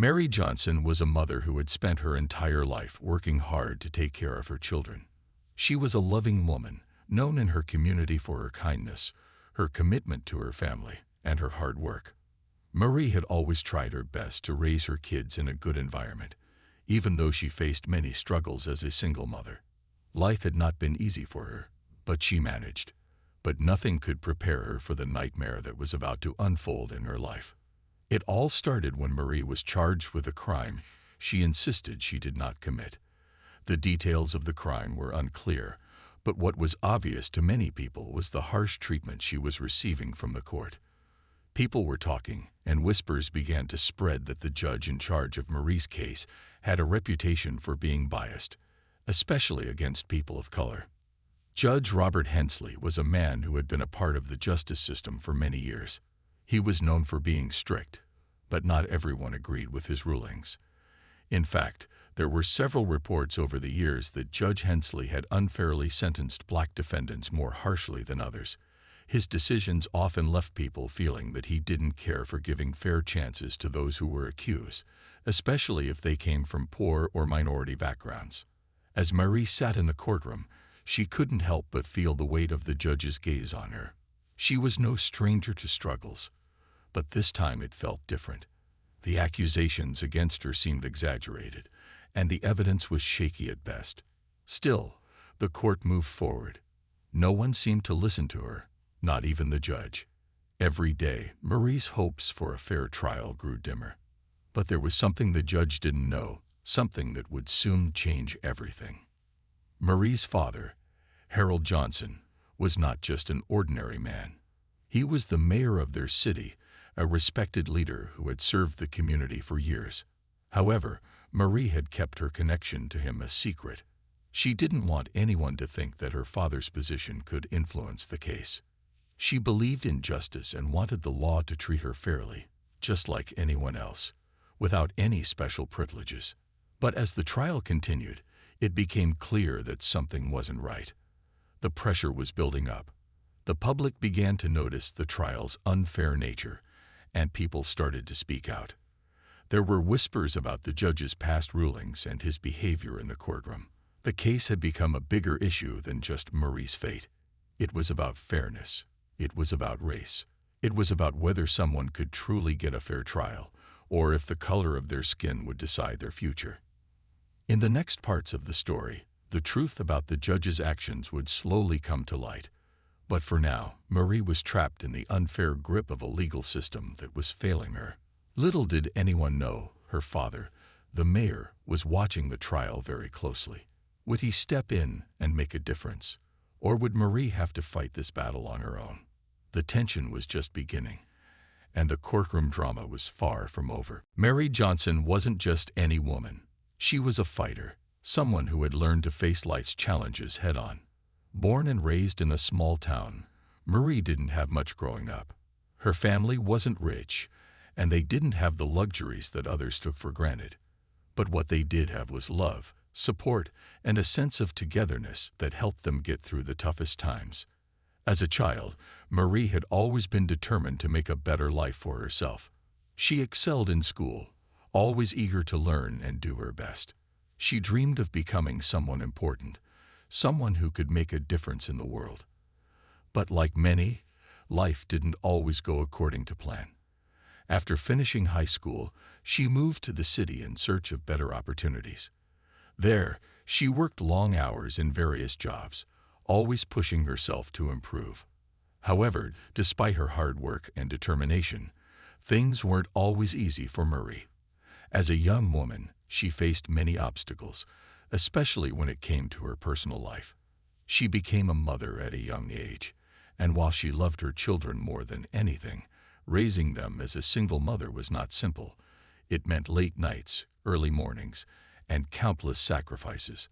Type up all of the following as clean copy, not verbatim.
Mary Johnson was a mother who had spent her entire life working hard to take care of her children. She was a loving woman, known in her community for her kindness, her commitment to her family, and her hard work. Marie had always tried her best to raise her kids in a good environment, even though she faced many struggles as a single mother. Life had not been easy for her, but she managed. But nothing could prepare her for the nightmare that was about to unfold in her life. It all started when Marie was charged with a crime she insisted she did not commit. The details of the crime were unclear, but what was obvious to many people was the harsh treatment she was receiving from the court. People were talking, and whispers began to spread that the judge in charge of Marie's case had a reputation for being biased, especially against people of color. Judge Robert Hensley was a man who had been a part of the justice system for many years. He was known for being strict, but not everyone agreed with his rulings. In fact, there were several reports over the years that Judge Hensley had unfairly sentenced black defendants more harshly than others. His decisions often left people feeling that he didn't care for giving fair chances to those who were accused, especially if they came from poor or minority backgrounds. As Marie sat in the courtroom, she couldn't help but feel the weight of the judge's gaze on her. She was no stranger to struggles, but this time it felt different. The accusations against her seemed exaggerated, and the evidence was shaky at best. Still, the court moved forward. No one seemed to listen to her, not even the judge. Every day, Marie's hopes for a fair trial grew dimmer. But there was something the judge didn't know, something that would soon change everything. Marie's father, Harold Johnson, was not just an ordinary man. He was the mayor of their city, a respected leader who had served the community for years. However, Marie had kept her connection to him a secret. She didn't want anyone to think that her father's position could influence the case. She believed in justice and wanted the law to treat her fairly, just like anyone else, without any special privileges. But as the trial continued, it became clear that something wasn't right. The pressure was building up. The public began to notice the trial's unfair nature, and people started to speak out. There were whispers about the judge's past rulings and his behavior in the courtroom. The case had become a bigger issue than just Marie's fate. It was about fairness. It was about race. It was about whether someone could truly get a fair trial, or if the color of their skin would decide their future. In the next parts of the story, the truth about the judge's actions would slowly come to light. But for now, Marie was trapped in the unfair grip of a legal system that was failing her. Little did anyone know, her father, the mayor, was watching the trial very closely. Would he step in and make a difference? Or would Marie have to fight this battle on her own? The tension was just beginning, and the courtroom drama was far from over. Mary Johnson wasn't just any woman. She was a fighter, someone who had learned to face life's challenges head-on. Born and raised in a small town, Marie didn't have much growing up. Her family wasn't rich, and they didn't have the luxuries that others took for granted. But what they did have was love, support, and a sense of togetherness that helped them get through the toughest times. As a child, Marie had always been determined to make a better life for herself. She excelled in school, always eager to learn and do her best. She dreamed of becoming someone important, someone who could make a difference in the world. But like many, life didn't always go according to plan. After finishing high school, she moved to the city in search of better opportunities. There, she worked long hours in various jobs, always pushing herself to improve. However, despite her hard work and determination, things weren't always easy for Marie. As a young woman, she faced many obstacles, especially when it came to her personal life. She became a mother at a young age, and while she loved her children more than anything, raising them as a single mother was not simple. It meant late nights, early mornings, and countless sacrifices.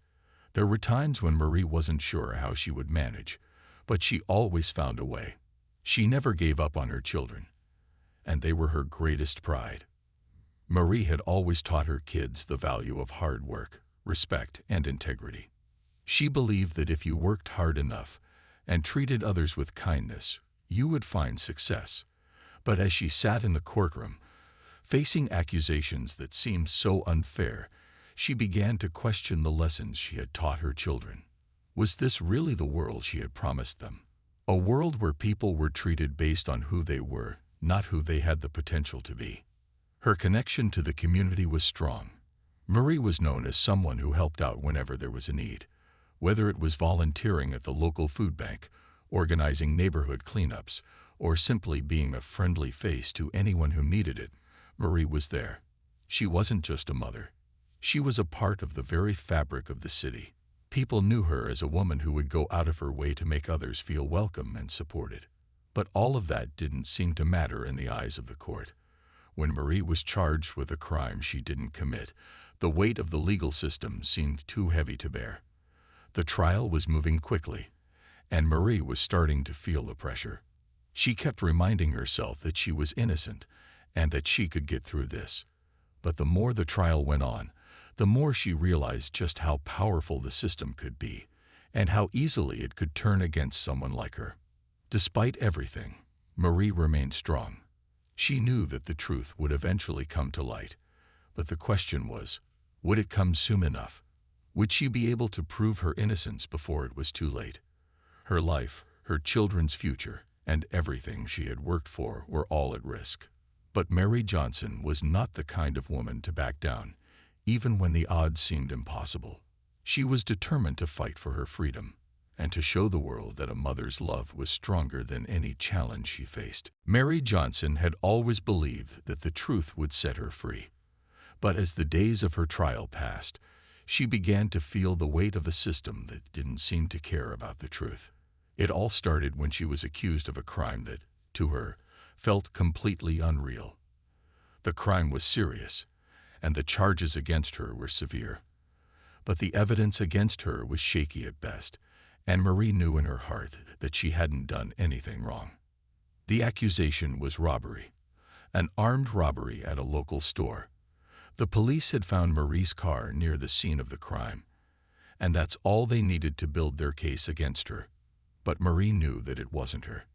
There were times when Marie wasn't sure how she would manage, but she always found a way. She never gave up on her children, and they were her greatest pride. Marie had always taught her kids the value of hard work, respect, and integrity. She believed that if you worked hard enough and treated others with kindness, you would find success. But as she sat in the courtroom, Facing accusations that seemed so unfair, she began to question the lessons she had taught her children. Was this really the world she had promised them? A world where people were treated based on who they were, not who they had the potential to be. Her connection to the community was strong. Marie was known as someone who helped out whenever there was a need, whether it was volunteering at the local food bank, organizing neighborhood cleanups, or simply being a friendly face to anyone who needed it. Marie was there. She wasn't just a mother. She was a part of the very fabric of the city. People knew her as a woman who would go out of her way to make others feel welcome and supported. But all of that didn't seem to matter in the eyes of the court. When Marie was charged with a crime she didn't commit, the weight of the legal system seemed too heavy to bear. The trial was moving quickly, and Marie was starting to feel the pressure. She kept reminding herself that she was innocent and that she could get through this. But the more the trial went on, the more she realized just how powerful the system could be and how easily it could turn against someone like her. Despite everything, Marie remained strong. She knew that the truth would eventually come to light, but the question was, would it come soon enough? Would she be able to prove her innocence before it was too late? Her life, her children's future, and everything she had worked for were all at risk. But Mary Johnson was not the kind of woman to back down, even when the odds seemed impossible. She was determined to fight for her freedom and to show the world that a mother's love was stronger than any challenge she faced. Mary Johnson had always believed that the truth would set her free. But as the days of her trial passed, she began to feel the weight of a system that didn't seem to care about the truth. It all started when she was accused of a crime that, to her, felt completely unreal. The crime was serious, and the charges against her were severe. But the evidence against her was shaky at best, and Marie knew in her heart that she hadn't done anything wrong. The accusation was robbery, an armed robbery at a local store. The police had found Marie's car near the scene of the crime, and that's all they needed to build their case against her. But Marie knew that it wasn't her.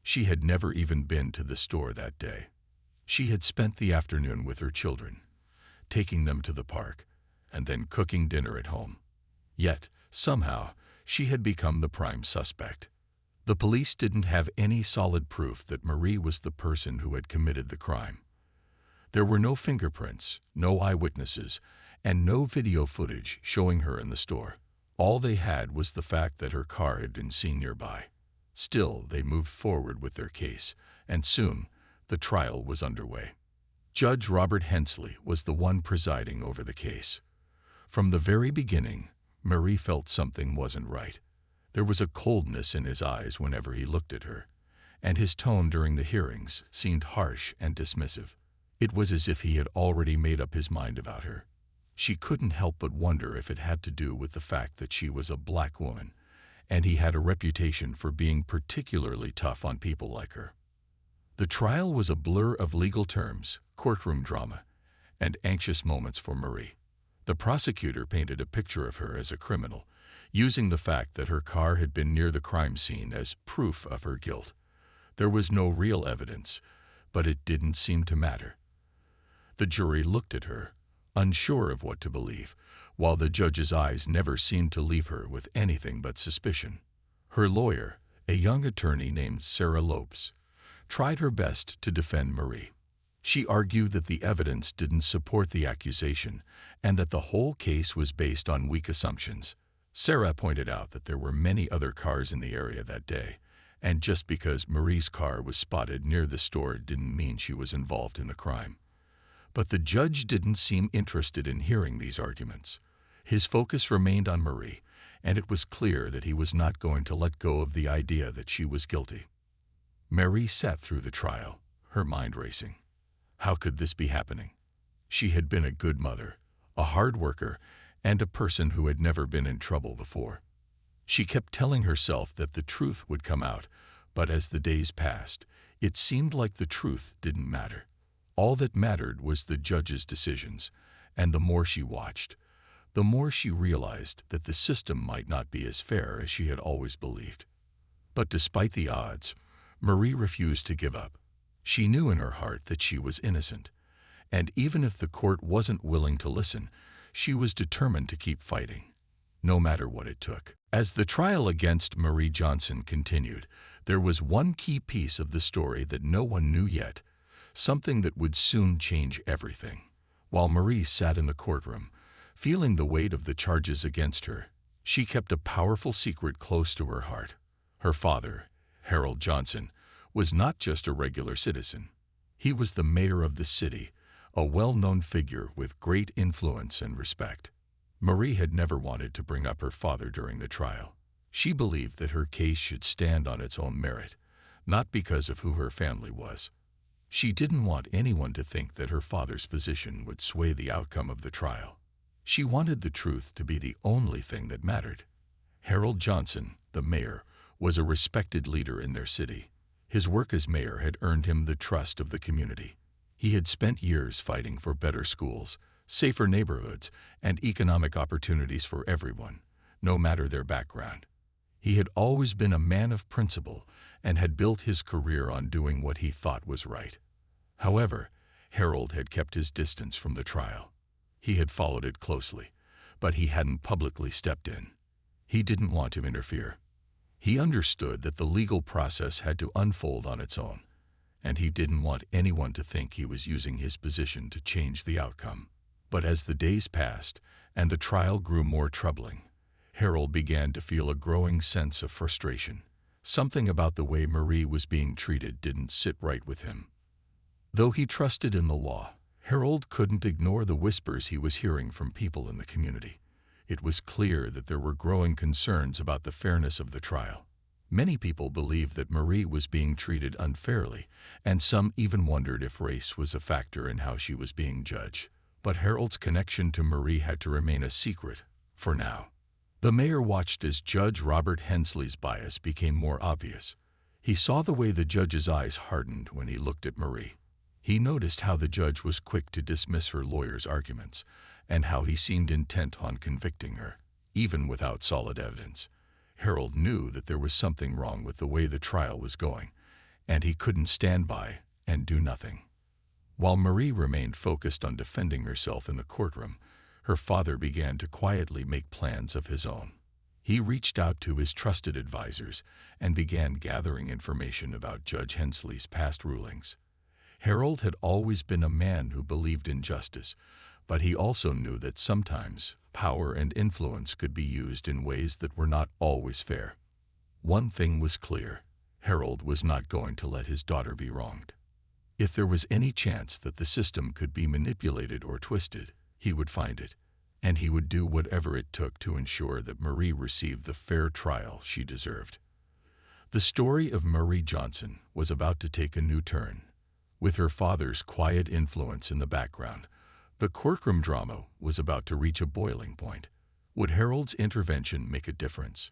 She had never even been to the store that day. She had spent the afternoon with her children, taking them to the park, and then cooking dinner at home. Yet, somehow, she had become the prime suspect. The police didn't have any solid proof that Marie was the person who had committed the crime. There were no fingerprints, no eyewitnesses, and no video footage showing her in the store. All they had was the fact that her car had been seen nearby. Still, they moved forward with their case, and soon, the trial was underway. Judge Robert Hensley was the one presiding over the case. From the very beginning, Marie felt something wasn't right. There was a coldness in his eyes whenever he looked at her, and his tone during the hearings seemed harsh and dismissive. It was as if he had already made up his mind about her. She couldn't help but wonder if it had to do with the fact that she was a black woman, and he had a reputation for being particularly tough on people like her. The trial was a blur of legal terms, courtroom drama, and anxious moments for Marie. The prosecutor painted a picture of her as a criminal, using the fact that her car had been near the crime scene as proof of her guilt. There was no real evidence, but it didn't seem to matter. The jury looked at her, unsure of what to believe, while the judge's eyes never seemed to leave her with anything but suspicion. Her lawyer, a young attorney named Sarah Lopes, tried her best to defend Marie. She argued that the evidence didn't support the accusation and that the whole case was based on weak assumptions. Sarah pointed out that there were many other cars in the area that day, and just because Marie's car was spotted near the store didn't mean she was involved in the crime. But the judge didn't seem interested in hearing these arguments. His focus remained on Marie, and it was clear that he was not going to let go of the idea that she was guilty. Marie sat through the trial, her mind racing. How could this be happening? She had been a good mother, a hard worker, and a person who had never been in trouble before. She kept telling herself that the truth would come out, but as the days passed, it seemed like the truth didn't matter. All that mattered was the judge's decisions, and the more she watched, the more she realized that the system might not be as fair as she had always believed. But despite the odds, Marie refused to give up. She knew in her heart that she was innocent, And even if the court wasn't willing to listen, she was determined to keep fighting, no matter what it took. As the trial against Marie Johnson continued, there was one key piece of the story that no one knew yet, something that would soon change everything. While Marie sat in the courtroom, feeling the weight of the charges against her, she kept a powerful secret close to her heart. Her father, Harold Johnson, was not just a regular citizen. He was the mayor of the city, a well-known figure with great influence and respect. Marie had never wanted to bring up her father during the trial. She believed that her case should stand on its own merit, not because of who her family was. She didn't want anyone to think that her father's position would sway the outcome of the trial. She wanted the truth to be the only thing that mattered. Harold Johnson, the mayor, was a respected leader in their city. His work as mayor had earned him the trust of the community. He had spent years fighting for better schools, safer neighborhoods, and economic opportunities for everyone, no matter their background. He had always been a man of principle and had built his career on doing what he thought was right. However, Harold had kept his distance from the trial. He had followed it closely, but he hadn't publicly stepped in. He didn't want to interfere. He understood that the legal process had to unfold on its own, and he didn't want anyone to think he was using his position to change the outcome. But as the days passed and the trial grew more troubling, Harold began to feel a growing sense of frustration. Something about the way Marie was being treated didn't sit right with him. Though he trusted in the law, Harold couldn't ignore the whispers he was hearing from people in the community. It was clear that there were growing concerns about the fairness of the trial. Many people believed that Marie was being treated unfairly, and some even wondered if race was a factor in how she was being judged. But Harold's connection to Marie had to remain a secret, for now. The mayor watched as Judge Robert Hensley's bias became more obvious. He saw the way the judge's eyes hardened when he looked at Marie. He noticed how the judge was quick to dismiss her lawyer's arguments, and how he seemed intent on convicting her, even without solid evidence. Harold knew that there was something wrong with the way the trial was going, and he couldn't stand by and do nothing. While Marie remained focused on defending herself in the courtroom, her father began to quietly make plans of his own. He reached out to his trusted advisors and began gathering information about Judge Hensley's past rulings. Harold had always been a man who believed in justice, but he also knew that sometimes power and influence could be used in ways that were not always fair. One thing was clear: Harold was not going to let his daughter be wronged. If there was any chance that the system could be manipulated or twisted, he would find it, and he would do whatever it took to ensure that Marie received the fair trial she deserved. The story of Marie Johnson was about to take a new turn. With her father's quiet influence in the background, the courtroom drama was about to reach a boiling point. Would Harold's intervention make a difference?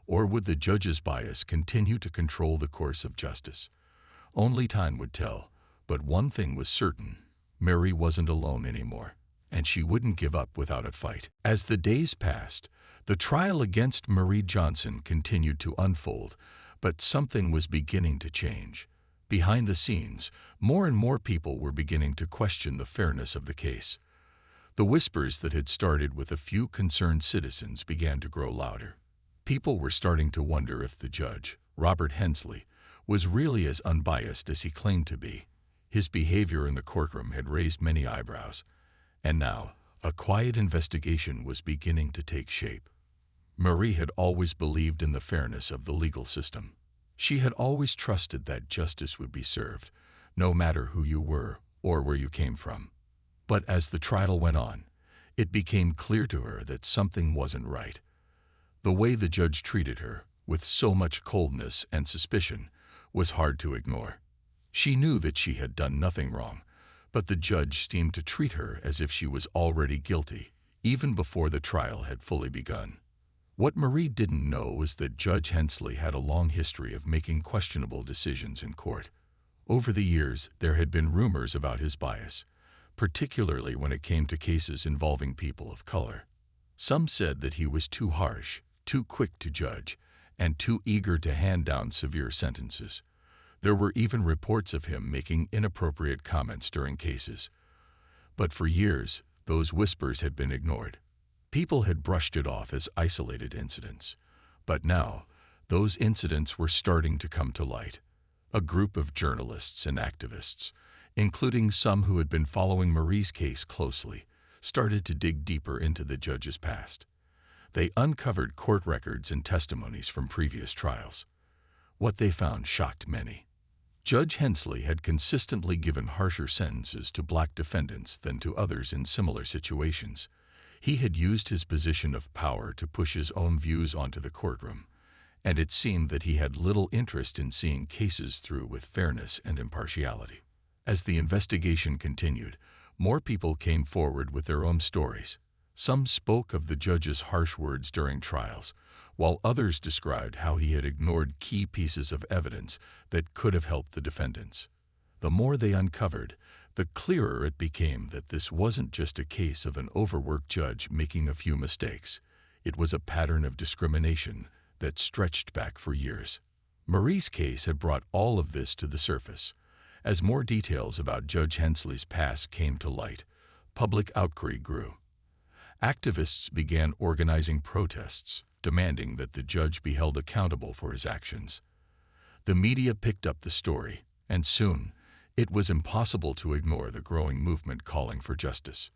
Or would the judge's bias continue to control the course of justice? Only time would tell, but one thing was certain: Marie wasn't alone anymore, and she wouldn't give up without a fight. As the days passed, the trial against Marie Johnson continued to unfold, but something was beginning to change. Behind the scenes, more and more people were beginning to question the fairness of the case. The whispers that had started with a few concerned citizens began to grow louder. People were starting to wonder if the judge, Robert Hensley, was really as unbiased as he claimed to be. His behavior in the courtroom had raised many eyebrows, and now a quiet investigation was beginning to take shape. Marie had always believed in the fairness of the legal system. She had always trusted that justice would be served, no matter who you were or where you came from. But as the trial went on, it became clear to her that something wasn't right. The way the judge treated her, with so much coldness and suspicion, was hard to ignore. She knew that she had done nothing wrong, but the judge seemed to treat her as if she was already guilty, even before the trial had fully begun. What Marie didn't know was that Judge Hensley had a long history of making questionable decisions in court. Over the years, there had been rumors about his bias, particularly when it came to cases involving people of color. Some said that he was too harsh, too quick to judge, and too eager to hand down severe sentences. There were even reports of him making inappropriate comments during cases. But for years, those whispers had been ignored. People had brushed it off as isolated incidents. But now, those incidents were starting to come to light. A group of journalists and activists, including some who had been following Marie's case closely, started to dig deeper into the judge's past. They uncovered court records and testimonies from previous trials. What they found shocked many. Judge Hensley had consistently given harsher sentences to black defendants than to others in similar situations. He had used his position of power to push his own views onto the courtroom, and it seemed that he had little interest in seeing cases through with fairness and impartiality. As the investigation continued, more people came forward with their own stories. Some spoke of the judge's harsh words during trials, while others described how he had ignored key pieces of evidence that could have helped the defendants. The more they uncovered, the clearer it became that this wasn't just a case of an overworked judge making a few mistakes. It was a pattern of discrimination that stretched back for years. Marie's case had brought all of this to the surface. As more details about Judge Hensley's past came to light, public outcry grew. Activists began organizing protests, demanding that the judge be held accountable for his actions. The media picked up the story, and soon, it was impossible to ignore the growing movement calling for justice.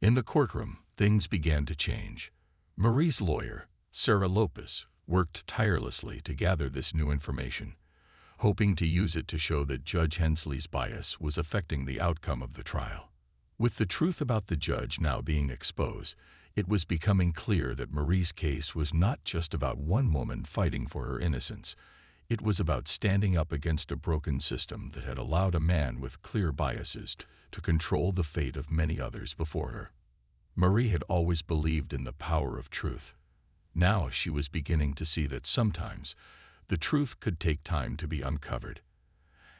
In the courtroom, things began to change. Marie's lawyer, Sarah Lopez, worked tirelessly to gather this new information, hoping to use it to show that Judge Hensley's bias was affecting the outcome of the trial. With the truth about the judge now being exposed, it was becoming clear that Marie's case was not just about one woman fighting for her innocence. It was about standing up against a broken system that had allowed a man with clear biases to control the fate of many others before her. Marie had always believed in the power of truth. Now she was beginning to see that sometimes the truth could take time to be uncovered.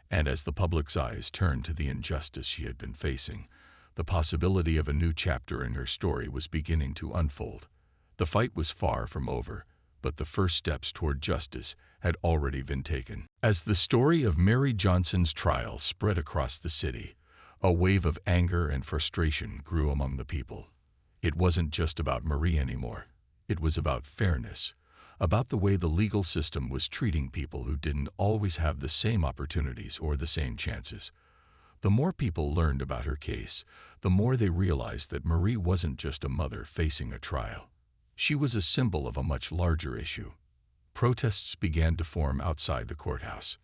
And as the public's eyes turned to the injustice she had been facing, the possibility of a new chapter in her story was beginning to unfold. The fight was far from over, but the first steps toward justice had already been taken. As the story of Mary Johnson's trial spread across the city, a wave of anger and frustration grew among the people. It wasn't just about Marie anymore. It was about fairness, about the way the legal system was treating people who didn't always have the same opportunities or the same chances. The more people learned about her case, the more they realized that Marie wasn't just a mother facing a trial. She was a symbol of a much larger issue. Protests began to form outside the courthouse.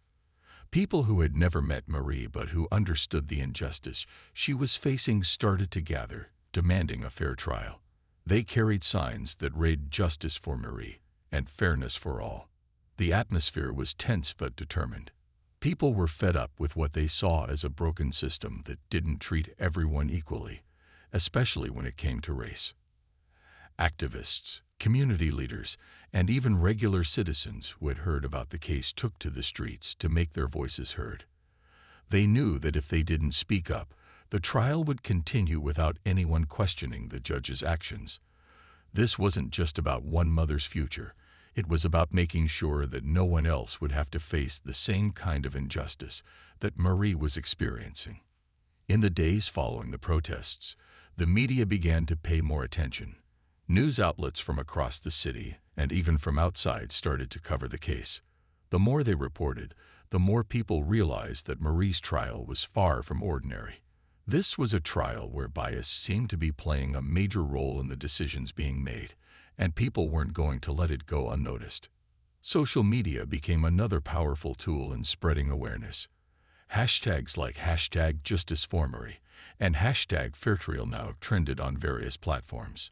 People who had never met Marie but who understood the injustice she was facing started to gather, demanding a fair trial. They carried signs that read "Justice for Marie" and "Fairness for all." The atmosphere was tense but determined. People were fed up with what they saw as a broken system that didn't treat everyone equally, especially when it came to race. Activists, community leaders, and even regular citizens who had heard about the case took to the streets to make their voices heard. They knew that if they didn't speak up, the trial would continue without anyone questioning the judge's actions. This wasn't just about one mother's future. It was about making sure that no one else would have to face the same kind of injustice that Marie was experiencing. In the days following the protests, the media began to pay more attention. News outlets from across the city and even from outside started to cover the case. The more they reported, the more people realized that Marie's trial was far from ordinary. This was a trial where bias seemed to be playing a major role in the decisions being made, and people weren't going to let it go unnoticed. Social media became another powerful tool in spreading awareness. Hashtags like #JusticeForMarie and #FairTrial trended on various platforms.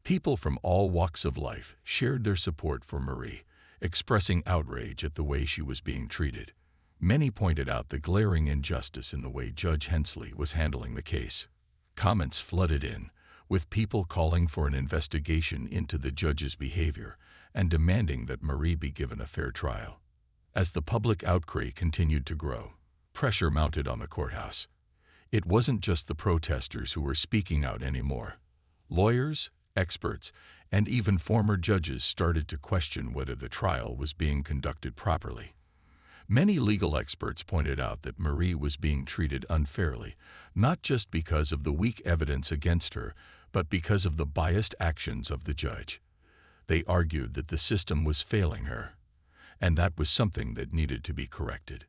People from all walks of life shared their support for Marie, expressing outrage at the way she was being treated. Many pointed out the glaring injustice in the way Judge Hensley was handling the case. Comments flooded in, with people calling for an investigation into the judge's behavior and demanding that Marie be given a fair trial. As the public outcry continued to grow, pressure mounted on the courthouse. It wasn't just the protesters who were speaking out anymore. Lawyers, experts, and even former judges started to question whether the trial was being conducted properly. Many legal experts pointed out that Marie was being treated unfairly, not just because of the weak evidence against her, but because of the biased actions of the judge. They argued that the system was failing her, and that was something that needed to be corrected.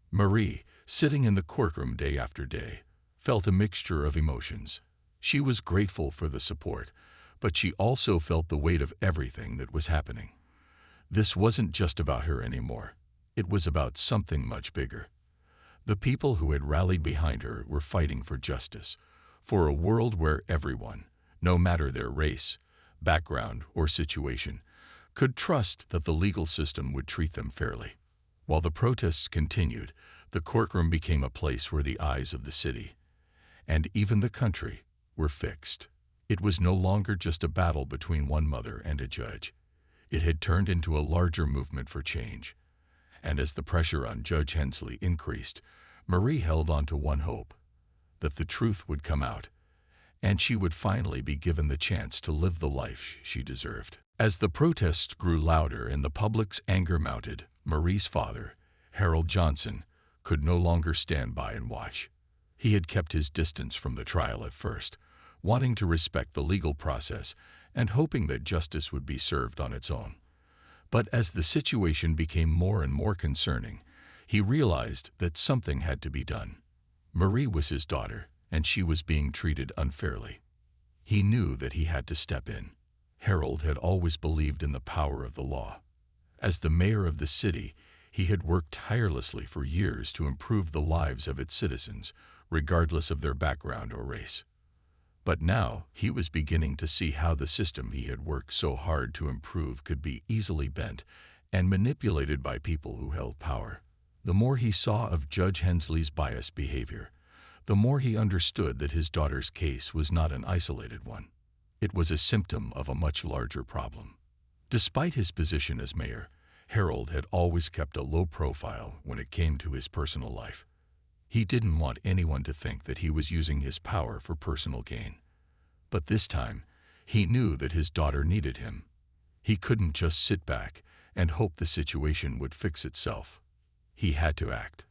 Marie, sitting in the courtroom day after day, felt a mixture of emotions. She was grateful for the support, but she also felt the weight of everything that was happening. This wasn't just about her anymore. It was about something much bigger. The people who had rallied behind her were fighting for justice, for a world where everyone, no matter their race, background, or situation, could trust that the legal system would treat them fairly. While the protests continued, the courtroom became a place where the eyes of the city, and even the country, were fixed. It was no longer just a battle between one mother and a judge. It had turned into a larger movement for change. And as the pressure on Judge Hensley increased, Marie held on to one hope: that the truth would come out, and she would finally be given the chance to live the life she deserved. As the protests grew louder and the public's anger mounted, Marie's father, Harold Johnson, could no longer stand by and watch. He had kept his distance from the trial at first, wanting to respect the legal process and hoping that justice would be served on its own. But as the situation became more and more concerning, he realized that something had to be done. Marie was his daughter, and she was being treated unfairly. He knew that he had to step in. Harold had always believed in the power of the law. As the mayor of the city, he had worked tirelessly for years to improve the lives of its citizens, regardless of their background or race. But now he was beginning to see how the system he had worked so hard to improve could be easily bent and manipulated by people who held power. The more he saw of Judge Hensley's biased behavior, the more he understood that his daughter's case was not an isolated one. It was a symptom of a much larger problem. Despite his position as mayor, Harold had always kept a low profile when it came to his personal life. He didn't want anyone to think that he was using his power for personal gain. But this time, he knew that his daughter needed him. He couldn't just sit back and hope the situation would fix itself. He had to act.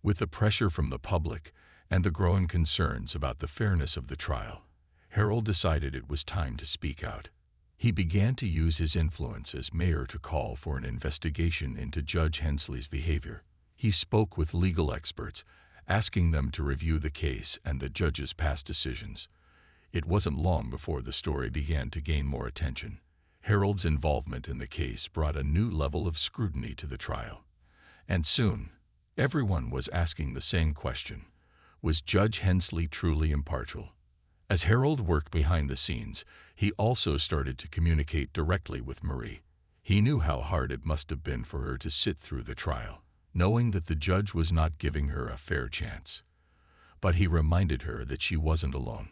With the pressure from the public and the growing concerns about the fairness of the trial, Harold decided it was time to speak out. He began to use his influence as mayor to call for an investigation into Judge Hensley's behavior. He spoke with legal experts, asking them to review the case and the judge's past decisions. It wasn't long before the story began to gain more attention. Harold's involvement in the case brought a new level of scrutiny to the trial. And soon, everyone was asking the same question: was Judge Hensley truly impartial? As Harold worked behind the scenes, he also started to communicate directly with Marie. He knew how hard it must have been for her to sit through the trial, knowing that the judge was not giving her a fair chance. But he reminded her that she wasn't alone.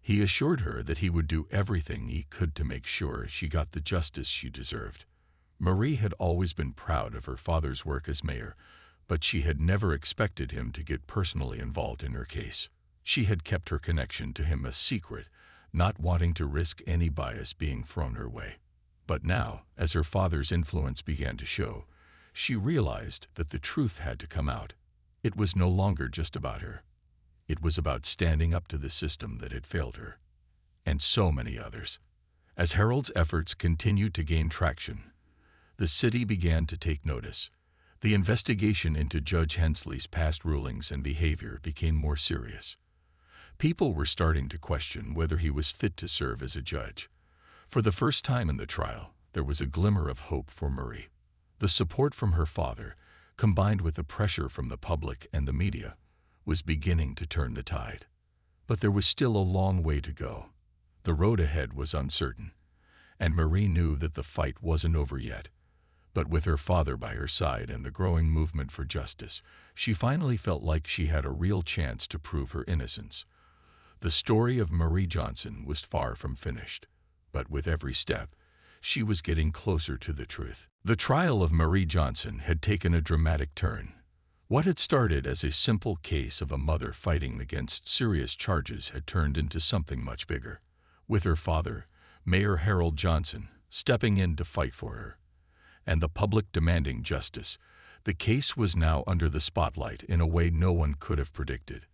He assured her that he would do everything he could to make sure she got the justice she deserved. Marie had always been proud of her father's work as mayor, but she had never expected him to get personally involved in her case. She had kept her connection to him a secret, not wanting to risk any bias being thrown her way. But now, as her father's influence began to show, she realized that the truth had to come out. It was no longer just about her. It was about standing up to the system that had failed her, and so many others. As Harold's efforts continued to gain traction, the city began to take notice. The investigation into Judge Hensley's past rulings and behavior became more serious. People were starting to question whether he was fit to serve as a judge. For the first time in the trial, there was a glimmer of hope for Marie. The support from her father, combined with the pressure from the public and the media, was beginning to turn the tide. But there was still a long way to go. The road ahead was uncertain, and Marie knew that the fight wasn't over yet. But with her father by her side and the growing movement for justice, she finally felt like she had a real chance to prove her innocence. The story of Marie Johnson was far from finished, but with every step, she was getting closer to the truth. The trial of Marie Johnson had taken a dramatic turn. What had started as a simple case of a mother fighting against serious charges had turned into something much bigger, with her father, Mayor Harold Johnson, stepping in to fight for her, and the public demanding justice. The case was now under the spotlight in a way no one could have predicted.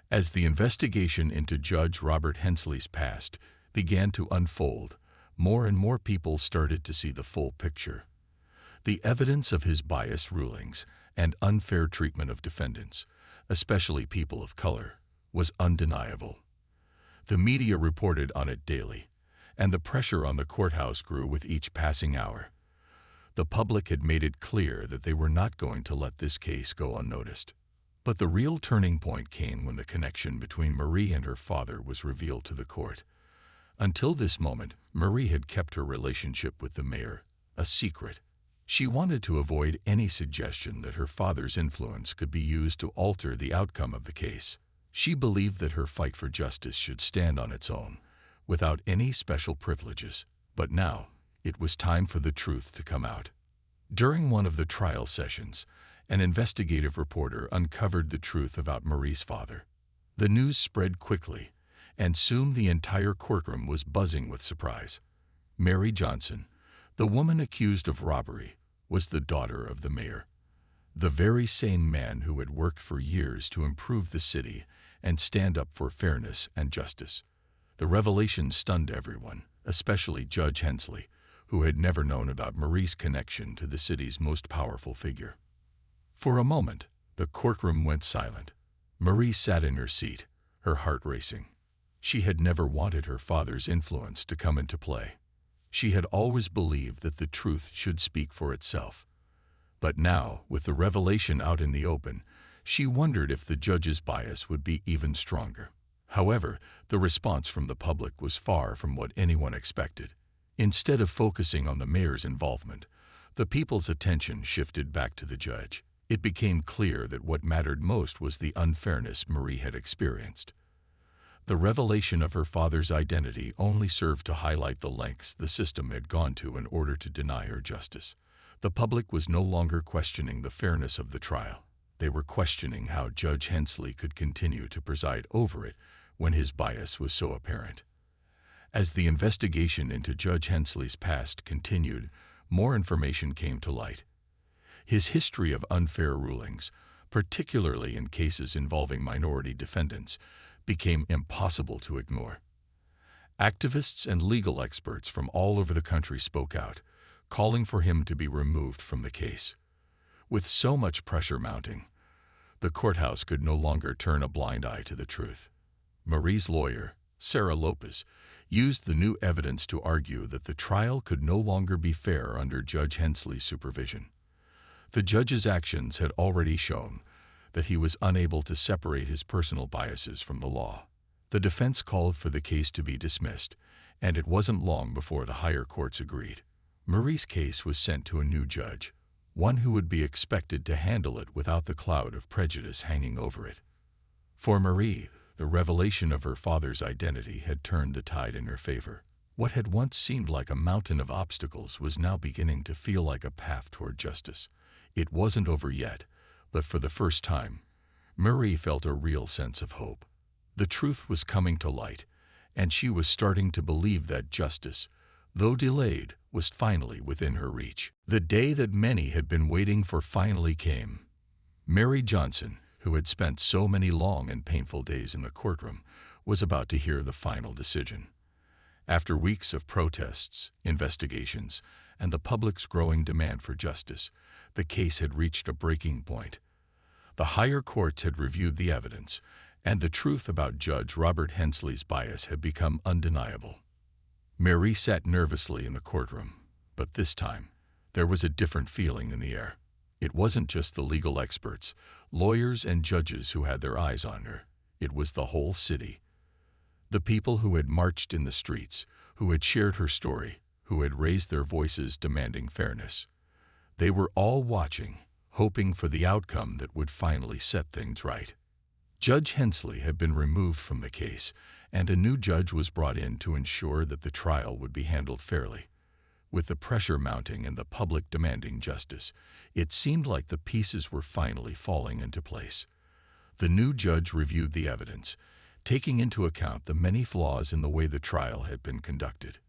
As the investigation into Judge Robert Hensley's past began to unfold, more and more people started to see the full picture. The evidence of his biased rulings and unfair treatment of defendants, especially people of color, was undeniable. The media reported on it daily, and the pressure on the courthouse grew with each passing hour. The public had made it clear that they were not going to let this case go unnoticed. But the real turning point came when the connection between Marie and her father was revealed to the court. Until this moment, Marie had kept her relationship with the mayor a secret. She wanted to avoid any suggestion that her father's influence could be used to alter the outcome of the case. She believed that her fight for justice should stand on its own, without any special privileges. But now, it was time for the truth to come out. During one of the trial sessions, an investigative reporter uncovered the truth about Marie's father. The news spread quickly, and soon the entire courtroom was buzzing with surprise. Mary Johnson, the woman accused of robbery, was the daughter of the mayor, the very same man who had worked for years to improve the city and stand up for fairness and justice. The revelation stunned everyone, especially Judge Hensley, who had never known about Marie's connection to the city's most powerful figure. For a moment, the courtroom went silent. Marie sat in her seat, her heart racing. She had never wanted her father's influence to come into play. She had always believed that the truth should speak for itself. But now, with the revelation out in the open, she wondered if the judge's bias would be even stronger. However, the response from the public was far from what anyone expected. Instead of focusing on the mayor's involvement, the people's attention shifted back to the judge. It became clear that what mattered most was the unfairness Marie had experienced. The revelation of her father's identity only served to highlight the lengths the system had gone to in order to deny her justice. The public was no longer questioning the fairness of the trial. They were questioning how Judge Hensley could continue to preside over it when his bias was so apparent. As the investigation into Judge Hensley's past continued, more information came to light. His history of unfair rulings, particularly in cases involving minority defendants, became impossible to ignore. Activists and legal experts from all over the country spoke out, calling for him to be removed from the case. With so much pressure mounting, the courthouse could no longer turn a blind eye to the truth. Marie's lawyer, Sarah Lopez, used the new evidence to argue that the trial could no longer be fair under Judge Hensley's supervision. The judge's actions had already shown that he was unable to separate his personal biases from the law. The defense called for the case to be dismissed, and it wasn't long before the higher courts agreed. Marie's case was sent to a new judge, one who would be expected to handle it without the cloud of prejudice hanging over it. For Marie, the revelation of her father's identity had turned the tide in her favor. What had once seemed like a mountain of obstacles was now beginning to feel like a path toward justice. It wasn't over yet, but for the first time, Marie felt a real sense of hope. The truth was coming to light, and she was starting to believe that justice, though delayed, was finally within her reach. The day that many had been waiting for finally came. Mary Johnson, who had spent so many long and painful days in the courtroom, was about to hear the final decision. After weeks of protests, investigations, and the public's growing demand for justice, the case had reached a breaking point. The higher courts had reviewed the evidence, and the truth about Judge Robert Hensley's bias had become undeniable. Mary sat nervously in the courtroom, but this time, there was a different feeling in the air. It wasn't just the legal experts, lawyers, and judges who had their eyes on her. It was the whole city. The people who had marched in the streets, who had shared her story, who had raised their voices demanding fairness. They were all watching, hoping for the outcome that would finally set things right. Judge Hensley had been removed from the case, and a new judge was brought in to ensure that the trial would be handled fairly. With the pressure mounting and the public demanding justice, it seemed like the pieces were finally falling into place. The new judge reviewed the evidence, taking into account the many flaws in the way the trial had been conducted.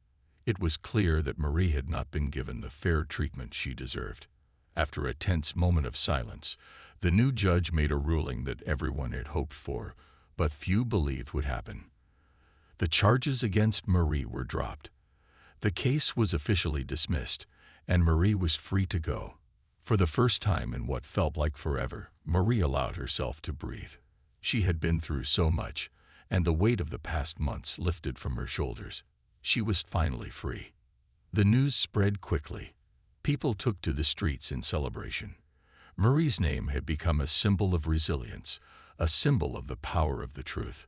It was clear that Marie had not been given the fair treatment she deserved. After a tense moment of silence, the new judge made a ruling that everyone had hoped for, but few believed would happen. The charges against Marie were dropped. The case was officially dismissed, and Marie was free to go. For the first time in what felt like forever, Marie allowed herself to breathe. She had been through so much, and the weight of the past months lifted from her shoulders. She was finally free. The news spread quickly. People took to the streets in celebration. Marie's name had become a symbol of resilience, a symbol of the power of the truth.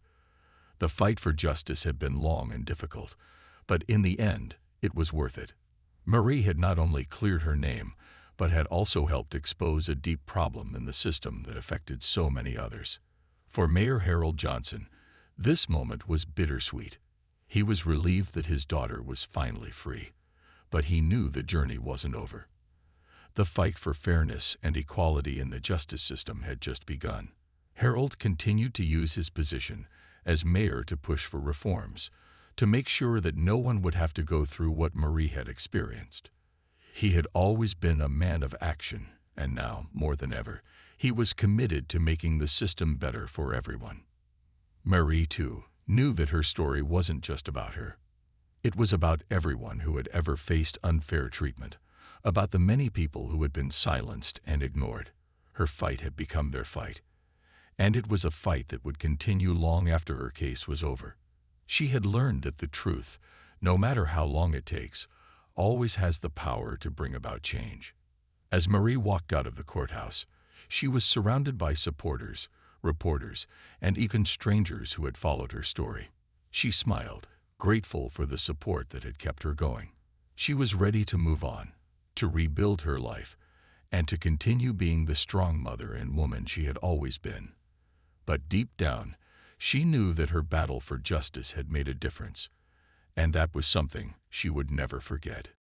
The fight for justice had been long and difficult, but in the end, it was worth it. Marie had not only cleared her name, but had also helped expose a deep problem in the system that affected so many others. For Mayor Harold Johnson, this moment was bittersweet. He was relieved that his daughter was finally free, but he knew the journey wasn't over. The fight for fairness and equality in the justice system had just begun. Harold continued to use his position as mayor to push for reforms, to make sure that no one would have to go through what Marie had experienced. He had always been a man of action, and now, more than ever, he was committed to making the system better for everyone. Marie, too, knew that her story wasn't just about her. It was about everyone who had ever faced unfair treatment, about the many people who had been silenced and ignored. Her fight had become their fight, and it was a fight that would continue long after her case was over. She had learned that the truth, no matter how long it takes, always has the power to bring about change. As Marie walked out of the courthouse, she was surrounded by supporters, reporters, and even strangers who had followed her story. She smiled, grateful for the support that had kept her going. She was ready to move on, to rebuild her life, and to continue being the strong mother and woman she had always been. But deep down, she knew that her battle for justice had made a difference, and that was something she would never forget.